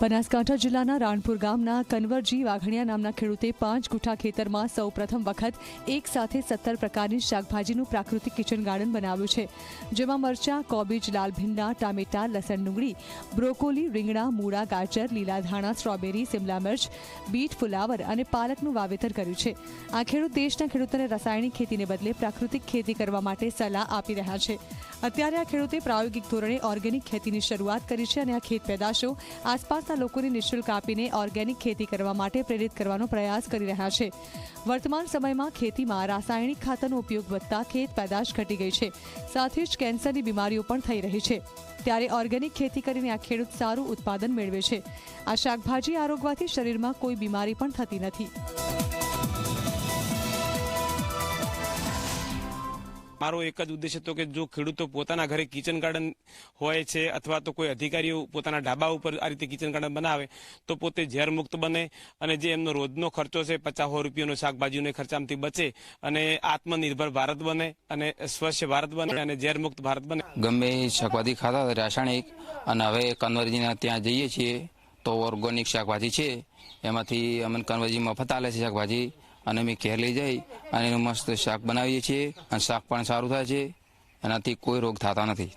બનાસકાંઠા જિલ્લાના રાણપુર ગામના કન્વરજી વાઘણિયા નામના ખેડૂતે 5 ગુઠા ખેતરમાં સૌ પ્રથમ વખત એક સાથે 17 પ્રકારની શાકભાજીનું પ્રાકૃતિક કિચન ગાર્ડન બનાવ્યું છે, જેમાં મરચાં, કોબીજ, લાલ ભીંડા, ટામેટા, લસણ, ડુંગળી, બ્રોકોલી, રીંગણા, મૂળા, ગાજર, લીલા ધાણા, સ્ટ્રોબેરી, સિમલા મિર્ચ, બીટ, ફુલાવર અને પાલકનું વાવેતર કર્યું છે। આ ખેડૂત દેશના ખેડૂતોને રાસાયણિક ખેતીને બદલે પ્રાકૃતિક ખેતી કરવા માટે સલાહ આપી રહ્યા છે। અત્યારે આ ખેડૂતે પ્રાયોગિક ધોરણે ઓર્ગેનિક ખેતીની શરૂઆત કરી છે અને આ ખેત પેદાશો આસપાસના લોકોને નિઃશુલ્ક આપીને ઓર્ગેનિક ખેતી કરવા માટે પ્રેરિત કરવાનો પ્રયાસ કરી રહ્યા છે। વર્તમાન સમયમાં ખેતીમાં રાસાયણિક ખાતરનો ઉપયોગ વધતા ખેત પેદાશ ઘટી ગઈ છે, સાથે જ કેન્સરની બીમારીઓ પણ થઈ રહી છે। ત્યારે ઓર્ગેનિક ખેતી કરીને આ ખેડૂત સારું ઉત્પાદન મેળવે છે। આ શાકભાજી આરોગવાથી શરીરમાં કોઈ બીમારી પણ થતી નથી। મારો એક જ ઉદ્દેશ હતો કે જો ખેડૂતો પોતાના ઘરે કિચન ગાર્ડન હોય છે અથવા તો કોઈ અધિકારીઓ પોતાના ઢાબા ઉપર આ રીતે કિચન ગાર્ડન બનાવે તો પોતે ઝેર મુક્ત બને અને જે એમનો રોજનો ખર્ચો છે 50 રૂપિયાનો શાકભાજીનો ખર્ચામાંથી બચે અને આત્મનિર્ભર ભારત બને અને સ્વચ્છ ભારત બને અને ઝેર મુક્ત ભારત બને। ગમે શાકભાજી ખાતા હતા રાસાયણિક અને હવે કન્વરજીના ત્યાં જઈએ છીએ તો ઓર્ગેનિક શાકભાજી છે, એમાંથી અમને કન્વરજી મફત આલે છે શાકભાજી અને અમે ઘેર લઈ જઈ અને મસ્ત શાક બનાવીએ છીએ અને શાક પણ સારું થાય છે, એનાથી કોઈ રોગ થતા નથી।